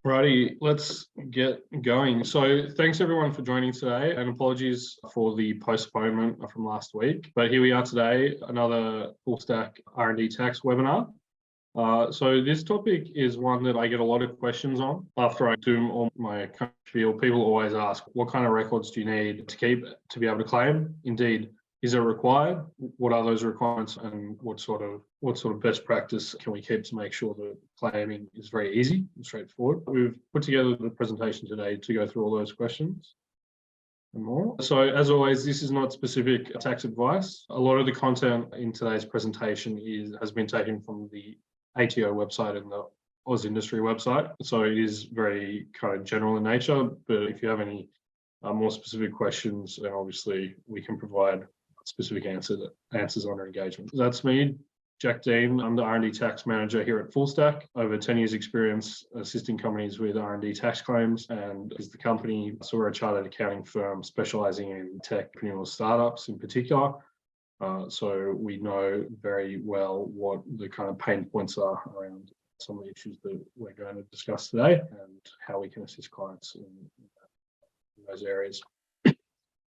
Righty, let's get going. So thanks everyone for joining today, and apologies for the postponement from last week. But here we are today, another Fullstack R&D Tax webinar. So this topic is one that I get a lot of questions on after I do all my spiel. People always ask, what kind of records do you need to keep to be able to claim? Indeed, is it required? What are those requirements, and what sort of best practice can we keep to make sure that claiming is very easy and straightforward? We've put together the presentation today to go through all those questions and more. So as always, this is not specific tax advice. A lot of the content in today's presentation has been taken from the ATO website and the AusIndustry website. So it is very kind of general in nature, but if you have any more specific questions, then obviously we can provide specific answers on our engagement. That's me, Jack Dean. I'm the R&D Tax Manager here at Fullstack. Over 10 years experience assisting companies with R&D tax claims, and is the company. So we're a chartered accounting firm specializing in tech entrepreneurial startups in particular. So we know very well what the kind of pain points are around some of the issues that we're going to discuss today and how we can assist clients in those areas.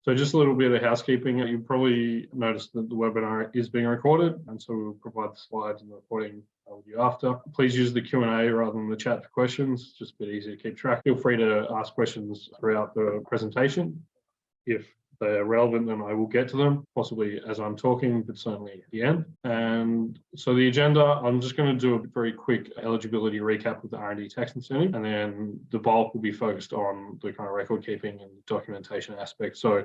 So just a little bit of housekeeping. You probably noticed that the webinar is being recorded, and so we'll provide the slides and the recording with you after. Please use the Q&A rather than the chat for questions, just a bit easier to keep track. Feel free to ask questions throughout the presentation. If they're relevant, then I will get to them, possibly as I'm talking, but certainly at the end. And so the agenda, I'm just going to do a very quick eligibility recap of the R&D Tax Incentive, and then the bulk will be focused on the kind of record keeping and documentation aspects. So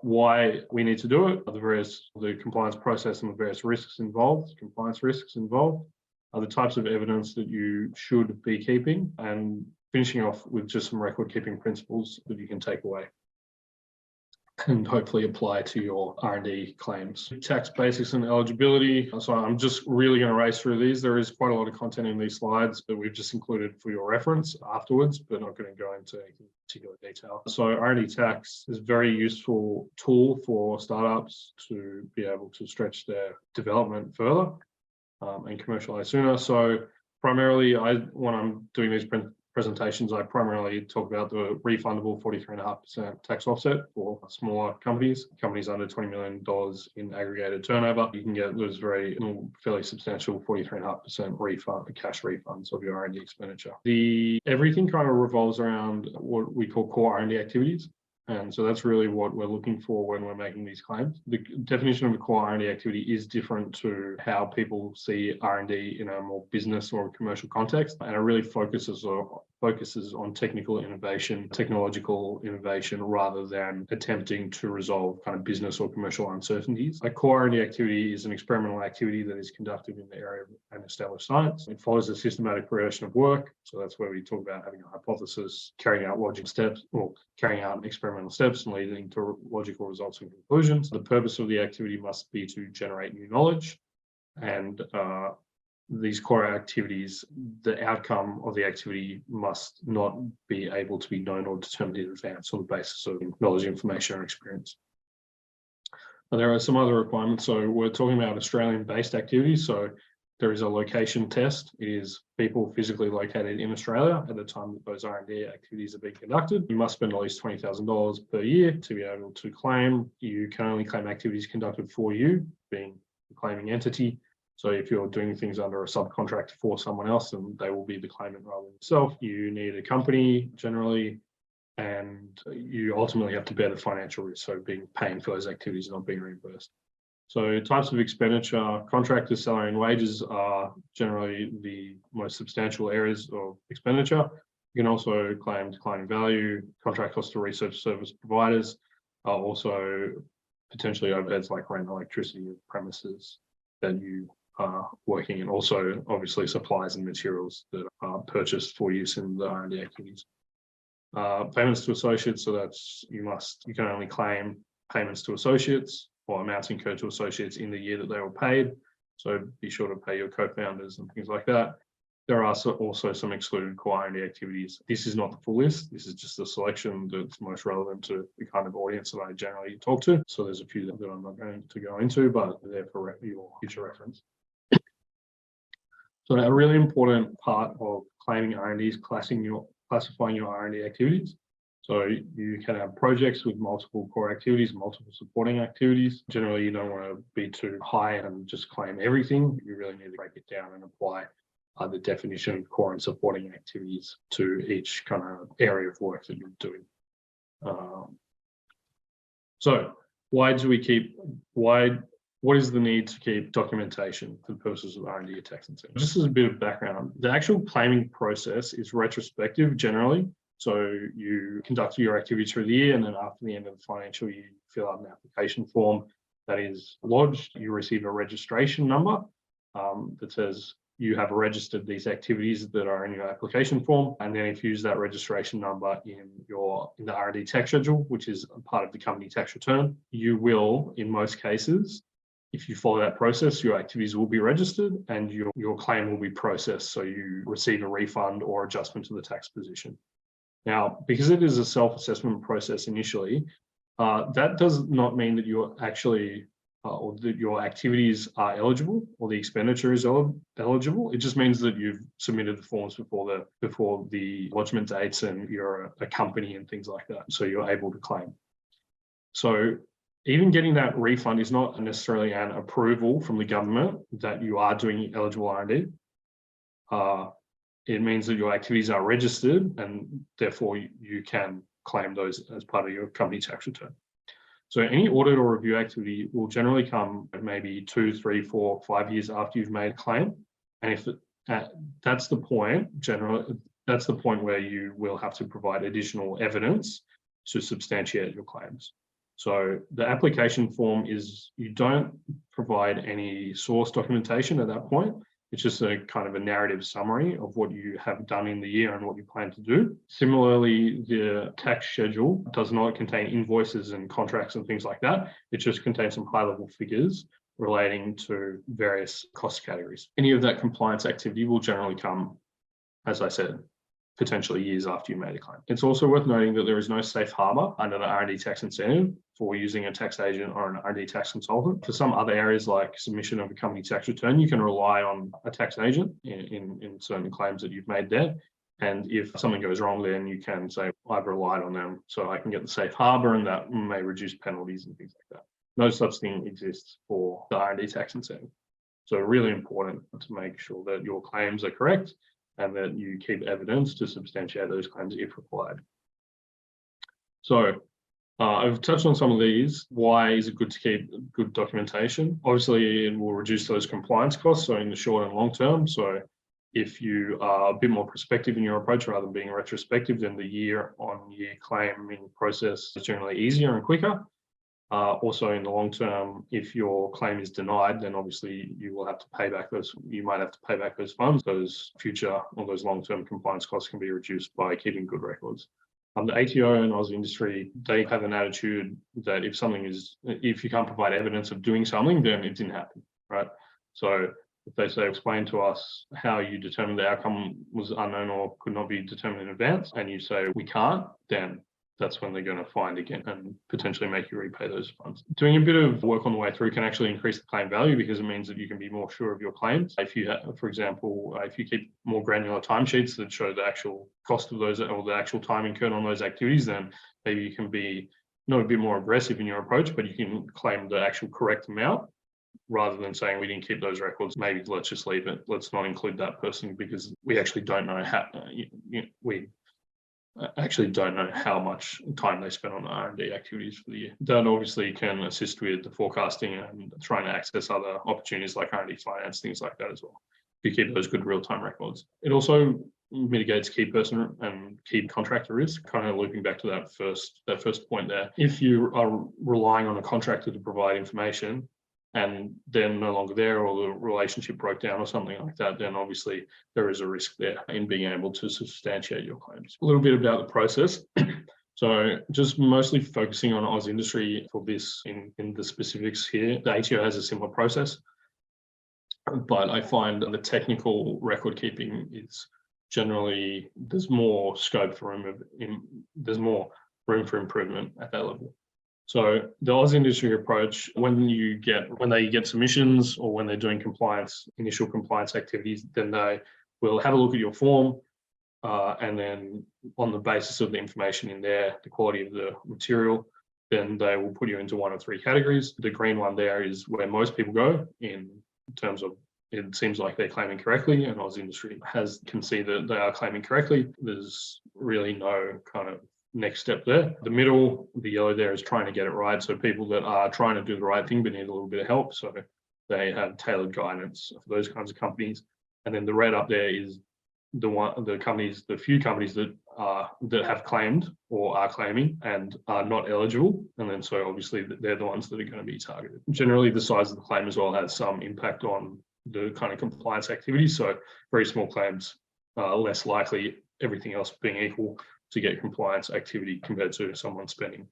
why we need to do it, the compliance process and the various compliance risks involved, the types of evidence that you should be keeping, and finishing off with just some record keeping principles that you can take away and hopefully apply to your R&D claims. Tax basics and eligibility. So I'm just really going to race through these. There is quite a lot of content in these slides, but we've just included for your reference afterwards, but not going to go into any particular detail. So R&D tax is a very useful tool for startups to be able to stretch their development further and commercialize sooner. So primarily, when I'm doing these presentations, I primarily talk about the refundable 43.5% tax offset for smaller companies under $20 million in aggregated turnover. You can get those fairly substantial 43.5% refund, cash refunds of your R&D expenditure. Everything kind of revolves around what we call core R&D activities. And so that's really what we're looking for when we're making these claims. The definition of a core R&D activity is different to how people see R&D in a more business or commercial context, and it really focuses on technological innovation, rather than attempting to resolve kind of business or commercial uncertainties. A core R&D activity is an experimental activity that is conducted in the area of an established science. It follows a systematic progression of work. So that's where we talk about having a hypothesis, carrying out logic steps, or carrying out experimental steps and leading to logical results and conclusions. The purpose of the activity must be to generate new knowledge, and these core activities, the outcome of the activity must not be able to be known or determined in advance on the basis of knowledge, information, or experience. And there are some other requirements. So we're talking about Australian-based activities. So there is a location test. It is people physically located in Australia at the time that those R&D activities are being conducted. You must spend at least $20,000 per year to be able to claim. You can only claim activities conducted for you, being the claiming entity. So if you're doing things under a subcontract for someone else, then they will be the claimant rather than yourself. You need a company generally, and you ultimately have to bear the financial risk, so paying for those activities and not being reimbursed. So types of expenditure, contractors' salary and wages are generally the most substantial areas of expenditure. You can also claim declining value. Contract costs to research service providers are also potentially overheads like rent, electricity, premises that you are working in. Also, obviously, supplies and materials that are purchased for use in the R&D activities. Payments to associates, so that's you can only claim payments to associates or amounts incurred to associates in the year that they were paid. So be sure to pay your co-founders and things like that. There are also some excluded core R&D activities. This is not the full list. This is just a selection that's most relevant to the kind of audience that I generally talk to. So there's a few that I'm not going to go into, but they're for your future reference. So a really important part of claiming R&D is classifying your R&D activities. So you can have projects with multiple core activities, multiple supporting activities. Generally, you don't want to be too high and just claim everything. You really need to break it down and apply the definition of core and supporting activities to each kind of area of work that you're doing. So what is the need to keep documentation for the purposes of R&D tax incentive? Just as a bit of background, the actual claiming process is retrospective generally. So you conduct your activity through the year, and then after the end of the financial year, you fill out an application form that is lodged. You receive a registration number that says you have registered these activities that are in your application form. And then if you use that registration number in the R&D tax schedule, which is a part of the company tax return, you will, in most cases, if you follow that process, your activities will be registered and your claim will be processed. So you receive a refund or adjustment to the tax position. Now, because it is a self-assessment process initially, that does not mean that you're actually or that your activities are eligible or the expenditure is eligible. It just means that you've submitted the forms before the lodgement dates and you're a company and things like that. So you're able to claim. So even getting that refund is not necessarily an approval from the government that you are doing eligible R&D. It means that your activities are registered and therefore you can claim those as part of your company tax return. So any audit or review activity will generally come maybe 2, 3, 4, 5 years after you've made a claim. And if that's the point, that's the point where you will have to provide additional evidence to substantiate your claims. So the application form is, you don't provide any source documentation at that point. It's just a kind of a narrative summary of what you have done in the year and what you plan to do. Similarly, the tax schedule does not contain invoices and contracts and things like that. It just contains some high-level figures relating to various cost categories. Any of that compliance activity will generally come, as I said, potentially years after you made a claim. It's also worth noting that there is no safe harbor under the R&D tax incentive for using a tax agent or an R&D tax consultant. For some other areas like submission of a company tax return, you can rely on a tax agent in certain claims that you've made there. And if something goes wrong, then you can say, I've relied on them so I can get the safe harbor, and that may reduce penalties and things like that. No such thing exists for the R&D tax incentive. So really important to make sure that your claims are correct and that you keep evidence to substantiate those claims if required. So I've touched on some of these. Why is it good to keep good documentation? Obviously, it will reduce those compliance costs, so in the short and long term. So if you are a bit more prospective in your approach rather than being retrospective, then the year-on-year claiming process is generally easier and quicker. Also, in the long term, if your claim is denied, then obviously you will have to pay back you might have to pay back those funds. Those future or those long-term compliance costs can be reduced by keeping good records. The ATO and AusIndustry, they have an attitude that if you can't provide evidence of doing something, then it didn't happen, right? So if they say, explain to us how you determined the outcome was unknown or could not be determined in advance, and you say, we can't, then that's when they're going to find again and potentially make you repay those funds. Doing a bit of work on the way through can actually increase the claim value because it means that you can be more sure of your claims. If you have, for example, if you keep more granular timesheets that show the actual cost of those or the actual time incurred on those activities, then maybe you can be not a bit more aggressive in your approach, but you can claim the actual correct amount rather than saying we didn't keep those records. Maybe let's just leave it. Let's not include that person because we actually don't know how, we actually don't know how much time they spent on the R&D activities for the year. That obviously can assist with the forecasting and trying to access other opportunities like R&D finance, things like that as well. If you keep those good real-time records. It also mitigates key person and key contractor risk, kind of looping back to that first point there. If you are relying on a contractor to provide information and they're no longer there or the relationship broke down or something like that, then obviously there is a risk there in being able to substantiate your claims. A little bit about the process. So just mostly focusing on AusIndustry for this in the specifics here. The ATO has a similar process, but I find the technical record keeping is generally, there's more scope for there's more room for improvement at that level. So the AusIndustry approach, when they get submissions or when they're doing initial compliance activities, then they will have a look at your form. and then on the basis of the information in there, the quality of the material, then they will put you into one of three categories. The green one there is where most people go in terms of it seems like they're claiming correctly, and AusIndustry can see that they are claiming correctly. There's really no kind of next step there. The middle, the yellow there, is trying to get it right. So people that are trying to do the right thing but need a little bit of help. So they have tailored guidance for those kinds of companies. And then the red up there is the few companies that have claimed or are claiming and are not eligible. And then so obviously they're the ones that are going to be targeted. Generally, the size of the claim as well has some impact on the kind of compliance activities. So very small claims are less likely, everything else being equal, to get compliance activity compared to someone spending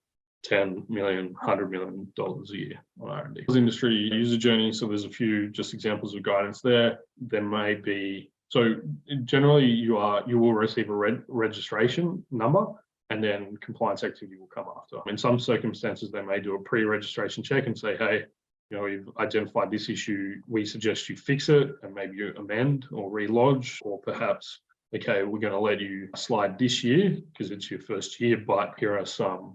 $10 million, $100 million a year on R&D. Industry user journey, so there's a few just examples of guidance there. There may be, so generally you will receive a registration number, and then compliance activity will come after. In some circumstances, they may do a pre-registration check and say, hey, we've identified this issue, we suggest you fix it, and maybe you amend or relodge, or perhaps, okay, we're going to let you slide this year because it's your first year, but here are some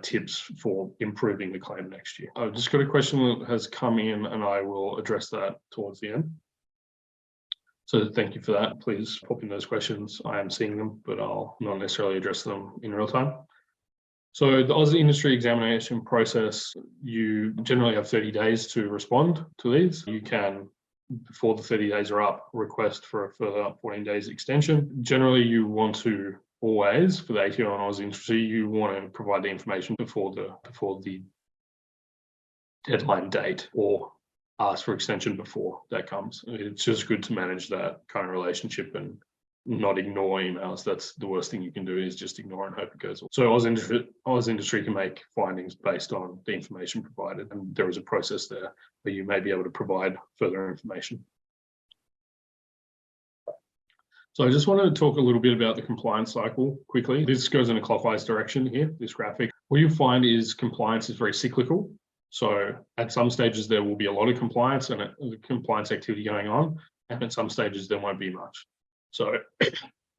tips for improving the claim next year. I've just got a question that has come in, and I will address that towards the end. So thank you for that. Please pop in those questions. I am seeing them, but I'll not necessarily address them in real time. So the AusIndustry examination process, you generally have 30 days to respond to these. You can, before the 30 days are up, request for a further 14 days extension. Generally, you want to always, for the ATO and AusIndustry, you want to provide the information before the deadline date, or ask for extension before that comes. It's just good to manage that kind of relationship and not ignore emails. That's the worst thing you can do, is just ignore and hope it goes on. So AusIndustry can make findings based on the information provided, and there is a process there where you may be able to provide further information. So I just wanted to talk a little bit about the compliance cycle quickly. This goes in a clockwise direction here, this graphic. What you find is compliance is very cyclical. So at some stages there will be a lot of compliance and compliance activity going on, and at some stages there won't be much. So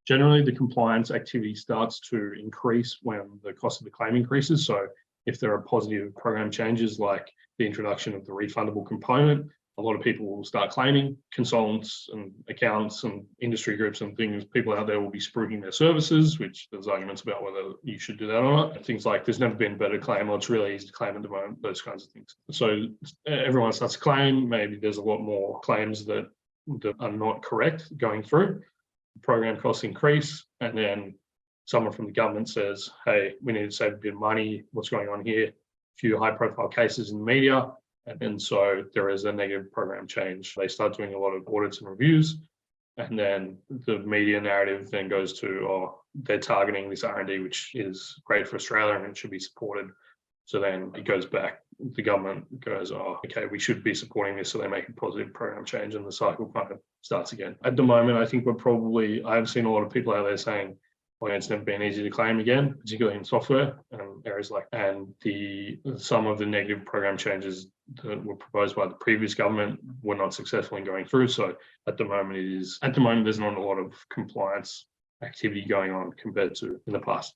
generally the compliance activity starts to increase when the cost of the claim increases. So if there are positive program changes like the introduction of the refundable component, a lot of people will start claiming. Consultants and accountants and industry groups and things, people out there will be spruiking their services, which there's arguments about whether you should do that or not. Things like there's never been a better claim, or it's really easy to claim at the moment, those kinds of things. So everyone starts to claim. Maybe there's a lot more claims that are not correct going through. Program costs increase, and then someone from the government says, hey, we need to save a bit of money, what's going on here? A few high profile cases in the media, and so there is a negative program change. They start doing a lot of audits and reviews, and then the media narrative then goes to, oh, they're targeting this R&D, which is great for Australia and it should be supported. So then it goes back, the government goes, oh, okay, we should be supporting this, so they make a positive program change, and the cycle kind of starts again. At the moment, I think I've seen a lot of people out there saying, well, it's never been easy to claim again, particularly in software and areas like that. And some of the negative program changes that were proposed by the previous government were not successful in going through. So at the moment there's not a lot of compliance activity going on compared to in the past.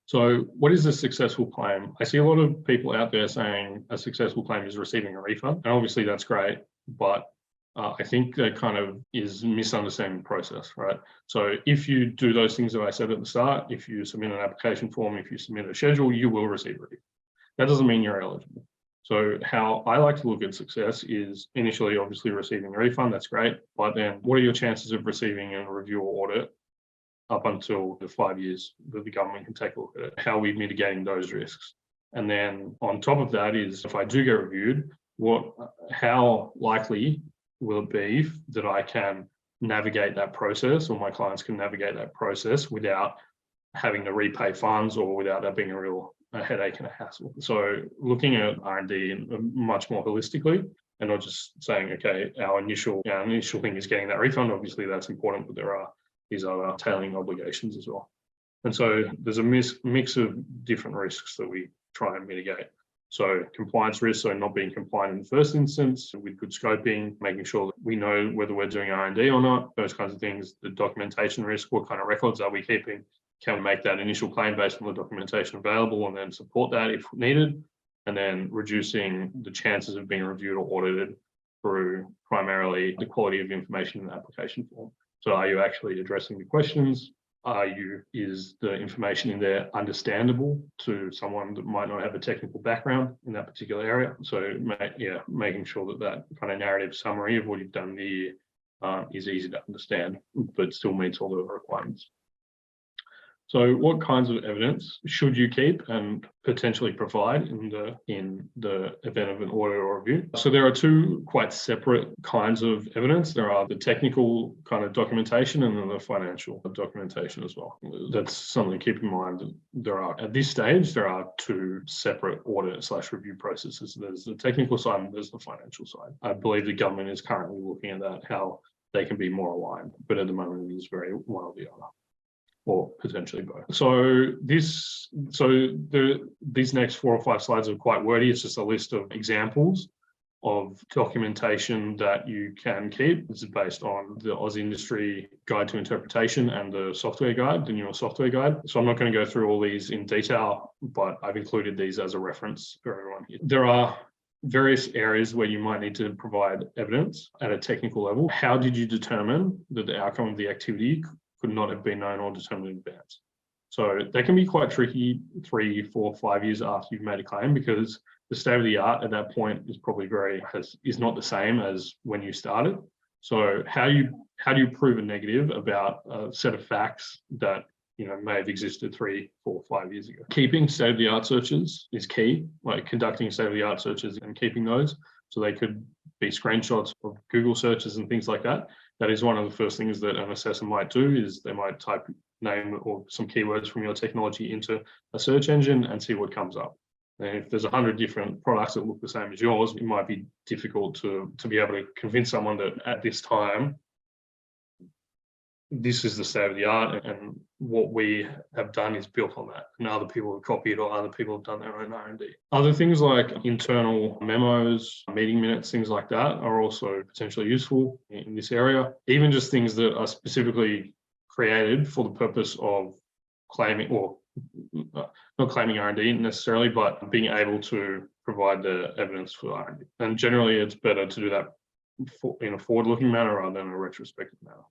So what is a successful claim? I see a lot of people out there saying a successful claim is receiving a refund. And obviously that's great, but I think that kind of is misunderstanding the process, right? So if you do those things that I said at the start, if you submit an application form, if you submit a schedule, you will receive a refund. That doesn't mean you're eligible. So how I like to look at success is initially obviously receiving a refund, that's great. But then what are your chances of receiving a review or audit up until the 5 years that the government can take a look at it? How are we mitigating those risks? And then on top of that is, if I do get reviewed, how likely will it be that I can navigate that process, or my clients can navigate that process without having to repay funds, or without that being a headache and a hassle? So looking at R&D much more holistically, and not just saying, okay, our initial thing is getting that refund. Obviously that's important, but there are these other tailing obligations as well. And so there's a mix of different risks that we try and mitigate. So compliance risks, so not being compliant in the first instance, with good scoping, making sure that we know whether we're doing R&D or not, those kinds of things. The documentation risk, what kind of records are we keeping? Can we make that initial claim based on the documentation available and then support that if needed? And then reducing the chances of being reviewed or audited through primarily the quality of information in the application form. So are you actually addressing the questions? Is the information in there understandable to someone that might not have a technical background in that particular area? So making sure that that kind of narrative summary of what you've done there is easy to understand, but still meets all the requirements. So what kinds of evidence should you keep and potentially provide in the event of an audit or review? So there are two quite separate kinds of evidence. There are the technical kind of documentation and then the financial documentation as well. That's something to keep in mind. At this stage, there are two separate audit/review processes. There's the technical side and there's the financial side. I believe the government is currently looking at that, how they can be more aligned, but at the moment it is very one or the other, or potentially both. So these next 4 or 5 slides are quite wordy. It's just a list of examples of documentation that you can keep. This is based on the AusIndustry Guide to Interpretation and the software guide, the newer software guide. So I'm not going to go through all these in detail, but I've included these as a reference for everyone here. There are various areas where you might need to provide evidence at a technical level. How did you determine that the outcome of the activity could not have been known or determined in advance? So that can be quite tricky 3, 4, 5 years after you've made a claim, because the state of the art at that point is probably is not the same as when you started. So how do you prove a negative about a set of facts that may have existed 3, 4, 5 years ago? Keeping state of the art searches is key, like conducting state of the art searches and keeping those. So they could be screenshots of Google searches and things like that. That is one of the first things that an assessor might do, is they might type name or some keywords from your technology into a search engine and see what comes up. And if there's 100 different products that look the same as yours, it might be difficult to be able to convince someone that at this time, this is the state of the art, and what we have done is built on that, and other people have copied or other people have done their own R&D. Other things like internal memos, meeting minutes, things like that are also potentially useful in this area. Even just things that are specifically created for the purpose of claiming, or not claiming R&D necessarily, but being able to provide the evidence for R&D. And generally it's better to do that in a forward-looking manner rather than a retrospective manner.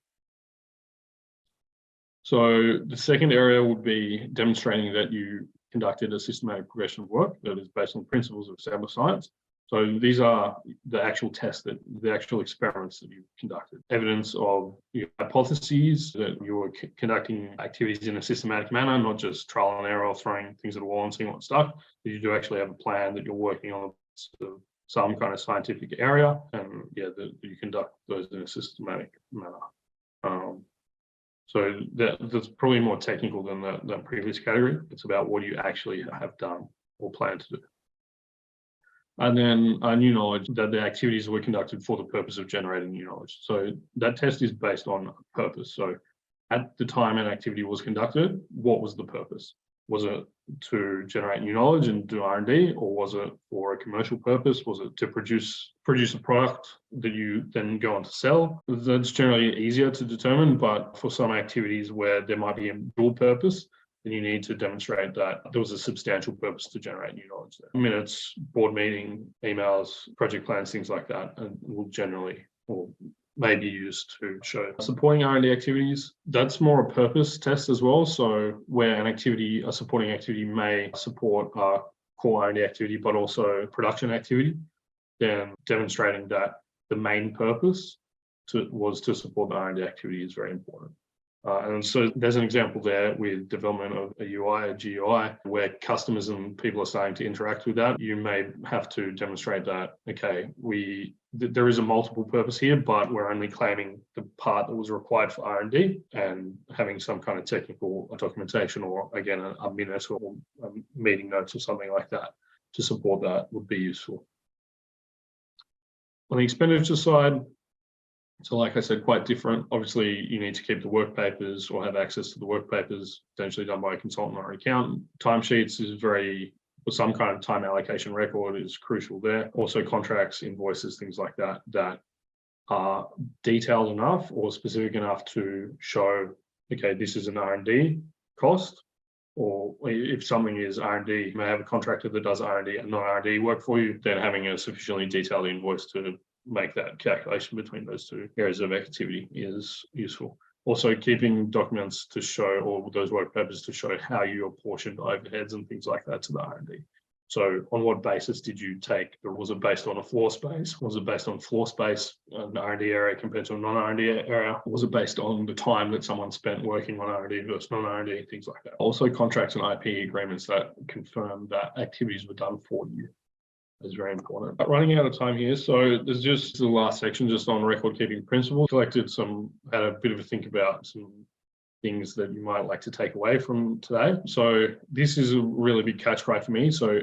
So the second area would be demonstrating that you conducted a systematic progression of work that is based on principles of established science. So these are the actual tests, the actual experiments that you've conducted. Evidence of your hypotheses, that you were conducting activities in a systematic manner, not just trial and error, throwing things at a wall and seeing what stuck. That you do actually have a plan, that you're working on some kind of scientific area, and that you conduct those in a systematic manner. So that's probably more technical than that previous category. It's about what you actually have done or plan to do. And then new knowledge, that the activities were conducted for the purpose of generating new knowledge. So that test is based on purpose. So at the time an activity was conducted, what was the purpose? Was it to generate new knowledge and do R&D, or was it for a commercial purpose? Was it to produce a product that you then go on to sell? That's generally easier to determine, but for some activities where there might be a dual purpose, then you need to demonstrate that there was a substantial purpose to generate new knowledge there. Minutes, board meeting, emails, project plans, things like that, and will generally, or may be used to show supporting R&D activities. That's more a purpose test as well. So where a supporting activity may support a core R&D activity, but also production activity, then demonstrating that the main purpose was to support the R&D activity is very important. And so there's an example there with development of a UI, a GUI, where customers and people are starting to interact with that. You may have to demonstrate that, okay, there is a multiple purpose here, but we're only claiming the part that was required for R&D, and having some kind of technical documentation, or again, a minute or a meeting notes or something like that to support that would be useful. On the expenditure side, so like I said, quite different. Obviously, you need to keep the work papers or have access to the work papers, potentially done by a consultant or an accountant. Timesheets is very some kind of time allocation record is crucial there. Also contracts, invoices, things like that, that are detailed enough or specific enough to show, okay, this is an R&D cost, or if something is R&D, you may have a contractor that does R&D and non-R&D work for you, then having a sufficiently detailed invoice to make that calculation between those two areas of activity is useful. Also, keeping documents to show, or those work papers to show how you apportioned overheads and things like that to the R&D. So on what basis did you take? Was it based on a floor space? Was it based on floor space, an R&D area compared to a non-R&D area? Was it based on the time that someone spent working on R&D versus non-R&D, things like that. Also contracts and IP agreements that confirm that activities were done for you is very important. But running out of time here, so there's just the last section just on record keeping principles. Had a bit of a think about some things that you might like to take away from today. So this is a really big catch cry for me. So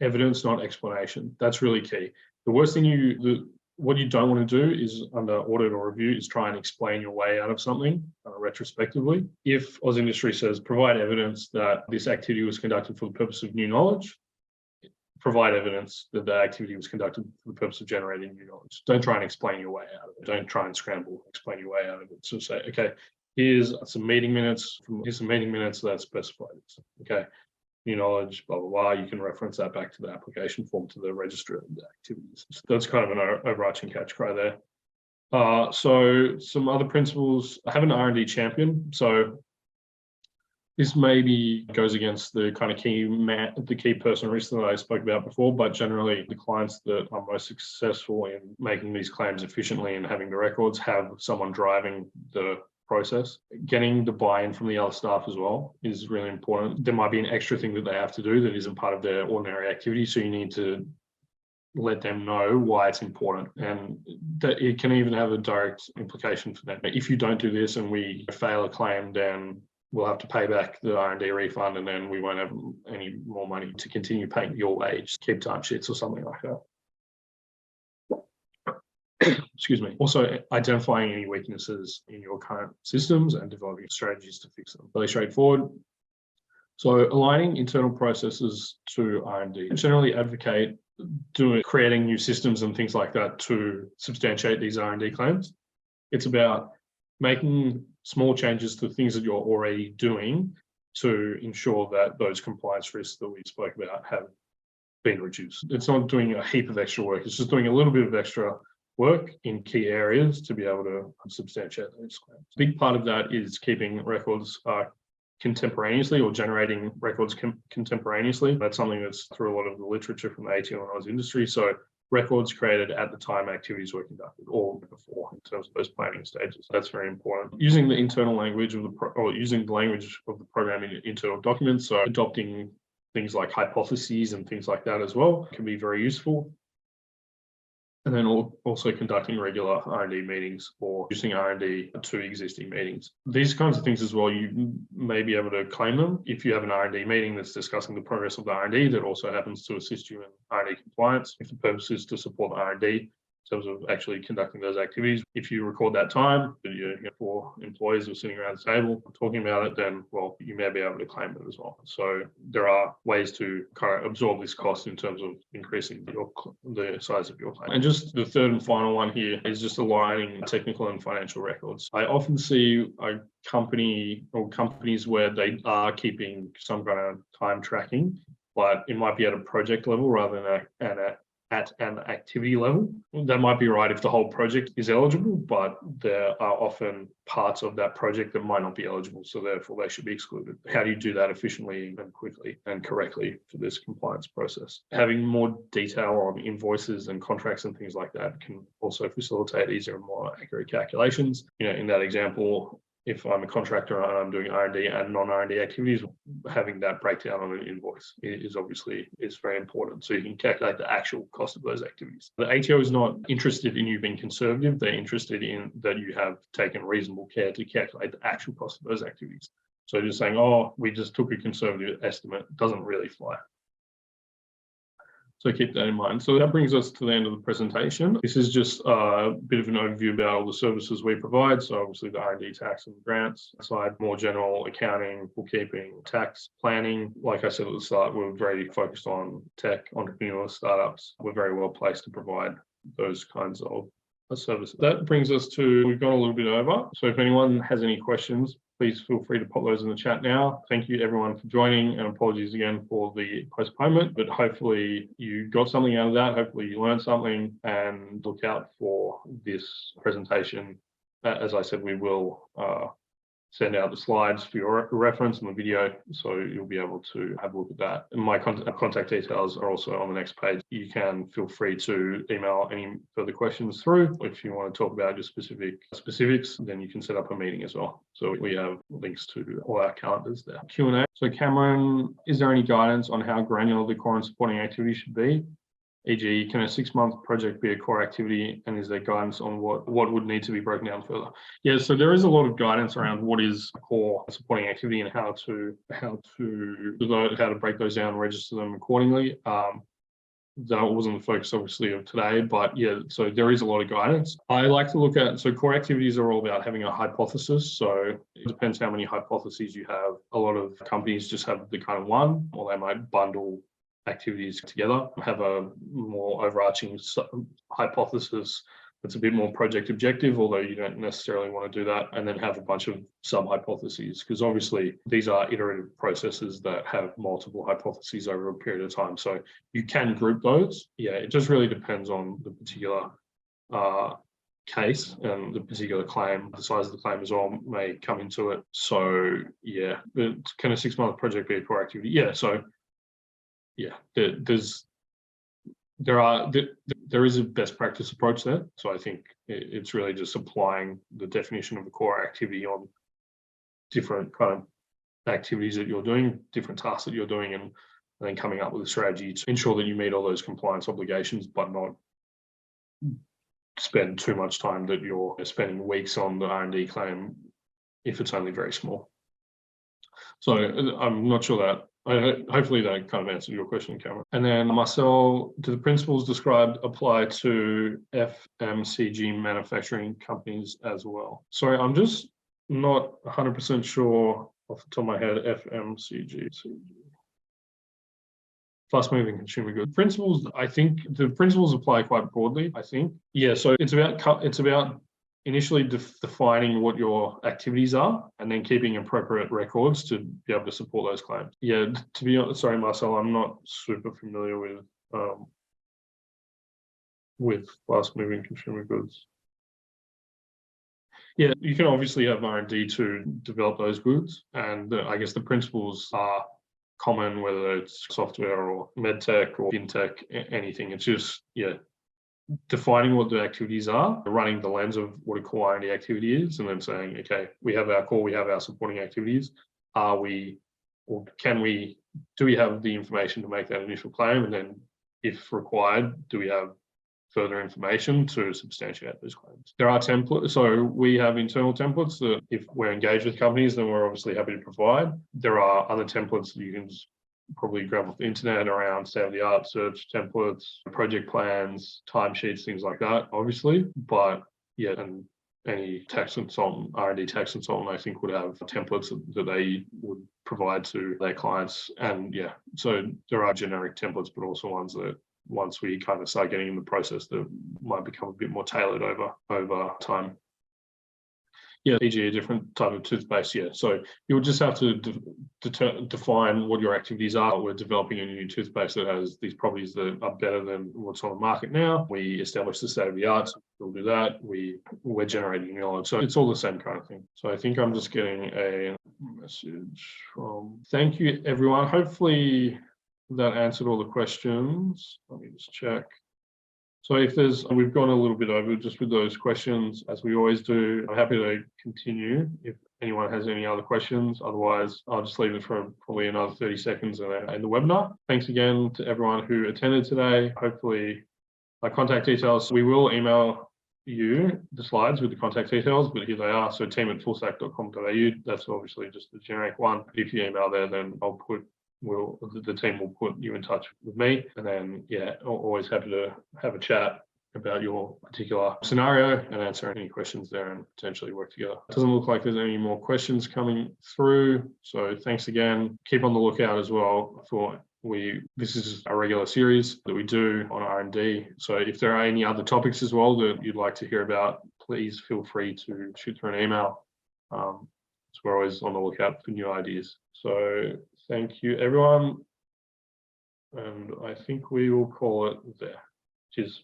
evidence, not explanation. That's really key. The worst thing what you don't want to do is under audit or review is try and explain your way out of something retrospectively. If AusIndustry says provide evidence that this activity was conducted for the purpose of new knowledge, provide evidence that the activity was conducted for the purpose of generating new knowledge. Don't try and explain your way out of it. Don't try and scramble, explain your way out of it. So say, okay, here's some meeting minutes that specify this. Okay, new knowledge, blah, blah, blah. You can reference that back to the application form to the register of the activities. So that's kind of an overarching catch cry there. So some other principles, I have an R&D champion. So this maybe goes against the kind of key person risk that I spoke about before, but generally the clients that are most successful in making these claims efficiently and having the records have someone driving the process. Getting the buy-in from the other staff as well is really important. There might be an extra thing that they have to do that isn't part of their ordinary activity, so you need to let them know why it's important, and that it can even have a direct implication for them. If you don't do this and we fail a claim, then we'll have to pay back the R&D refund, and then we won't have any more money to continue paying your wage, keep timesheets or something like that. Excuse me. Also, identifying any weaknesses in your current systems and developing strategies to fix them. Really straightforward. So aligning internal processes to R&D. Generally advocate creating new systems and things like that to substantiate these R&D claims. It's about making small changes to things that you're already doing to ensure that those compliance risks that we spoke about have been reduced. It's not doing a heap of extra work. It's just doing a little bit of extra work in key areas to be able to substantiate those claims. A big part of that is keeping records contemporaneously, or generating records contemporaneously. That's something that's through a lot of the literature from the ATO and AusIndustry. So records created at the time activities were conducted or before in terms of those planning stages. That's very important. Using the internal language of using the language of the program in internal documents, so adopting things like hypotheses and things like that as well can be very useful. And then also conducting regular R&D meetings or using R&D to existing meetings. These kinds of things as well, you may be able to claim them if you have an R&D meeting that's discussing the progress of the R&D that also happens to assist you in R&D compliance. If the purpose is to support the R&D in terms of actually conducting those activities, if you record that time, that your 4 employees are sitting around the table talking about it, then, well, you may be able to claim it as well. So there are ways to kind of absorb this cost in terms of increasing the size of your claim. And just the third and final one here is just aligning technical and financial records. I often see a company or companies where they are keeping some kind of time tracking, but it might be at a project level rather than at an activity level. That might be right if the whole project is eligible, but there are often parts of that project that might not be eligible, so therefore they should be excluded. How do you do that efficiently and quickly and correctly for this compliance process? Having more detail on invoices and contracts and things like that can also facilitate easier and more accurate calculations. In that example, if I'm a contractor and I'm doing R&D and non-R&D activities, having that breakdown on an invoice is very important, so you can calculate the actual cost of those activities. The ATO is not interested in you being conservative. They're interested in that you have taken reasonable care to calculate the actual cost of those activities. So just saying, oh, we just took a conservative estimate doesn't really fly. So keep that in mind. So that brings us to the end of the presentation. This is just a bit of an overview about all the services we provide. So obviously the R&D tax and grants side, more general accounting, bookkeeping, tax planning. Like I said at the start, we're very focused on tech, entrepreneurs, startups. We're very well placed to provide those kinds of services. That brings us to, we've gone a little bit over. So if anyone has any questions, please feel free to pop those in the chat now. Thank you everyone for joining, and apologies again for the postponement, but hopefully you got something out of that. Hopefully you learned something, and look out for this presentation. As I said, we will send out the slides for your reference in the video, so you'll be able to have a look at that. And my contact details are also on the next page. You can feel free to email any further questions through. If you want to talk about your specifics, then you can set up a meeting as well. So we have links to all our calendars there. Q&A. So Cameron, is there any guidance on how granular the core and supporting activity should be? E.g., can a 6-month project be a core activity, and is there guidance on what would need to be broken down further? Yeah, so there is a lot of guidance around what is a core supporting activity and how to break those down and register them accordingly. That wasn't the focus, obviously, of today, but yeah, so there is a lot of guidance. I like to look at, so core activities are all about having a hypothesis. So it depends how many hypotheses you have. A lot of companies just have the kind of one, or they might bundle activities together, have a more overarching hypothesis that's a bit more project objective, although you don't necessarily want to do that, and then have a bunch of sub-hypotheses, because obviously these are iterative processes that have multiple hypotheses over a period of time. So you can group those. Yeah, it just really depends on the particular case and the particular claim. The size of the claim as well may come into it. So yeah, can a 6-month project be a core activity? Yeah, so yeah, there is a best practice approach there. So I think it's really just applying the definition of a core activity on different kind of activities that you're doing, different tasks that you're doing, and then coming up with a strategy to ensure that you meet all those compliance obligations, but not spend too much time that you're spending weeks on the R&D claim if it's only very small. So I'm not sure that, hopefully that kind of answered your question, Cameron. And then Marcel, do the principles described apply to FMCG manufacturing companies as well? Sorry, I'm just not 100% sure off the top of my head, FMCG. Fast-moving consumer goods. Principles, I think the principles apply quite broadly, I think. Yeah, so it's about initially defining what your activities are, and then keeping appropriate records to be able to support those claims. Yeah, to be honest, sorry, Marcel, I'm not super familiar with fast-moving consumer goods. Yeah, you can obviously have R&D to develop those goods, and I guess the principles are common, whether it's software or medtech or fintech, anything. It's just, yeah, defining what the activities are, running the lens of what a core R&D activity is, and then saying, okay, we have our core, we have our supporting activities. Do we have the information to make that initial claim? And then if required, do we have further information to substantiate those claims? There are templates. So we have internal templates that if we're engaged with companies, then we're obviously happy to provide. There are other templates that you can probably grab off the internet around state-of-the-art search templates, project plans, timesheets, things like that, obviously. But yeah, and any tax consultant, R&D tax consultant, I think would have templates that they would provide to their clients. And yeah, so there are generic templates, but also ones that once we kind of start getting in the process, that might become a bit more tailored over time. Yeah, e.g. a different type of toothpaste, yeah. So you'll just have to define what your activities are. We're developing a new toothpaste that has these properties that are better than what's on the market now. We establish the state of the art, so we'll do that. We're generating knowledge. So it's all the same kind of thing. So I think I'm just getting a message from, thank you, everyone. Hopefully that answered all the questions. Let me just check. So we've gone a little bit over just with those questions, as we always do. I'm happy to continue if anyone has any other questions. Otherwise, I'll just leave it for probably another 30 seconds in the webinar. Thanks again to everyone who attended today. Hopefully, my contact details, we will email you the slides with the contact details, but here they are. So team@fullstack.com.au. That's obviously just the generic one. If you email there, then I'll put the team will put you in touch with me, and then always happy to have a chat about your particular scenario and answer any questions there and potentially work together. It doesn't look like there's any more questions coming through. So thanks again. Keep on the lookout as well for this is a regular series that we do on R&D. So if there are any other topics as well that you'd like to hear about, please feel free to shoot through an email. So we're always on the lookout for new ideas. So thank you, everyone. And I think we will call it there. Cheers.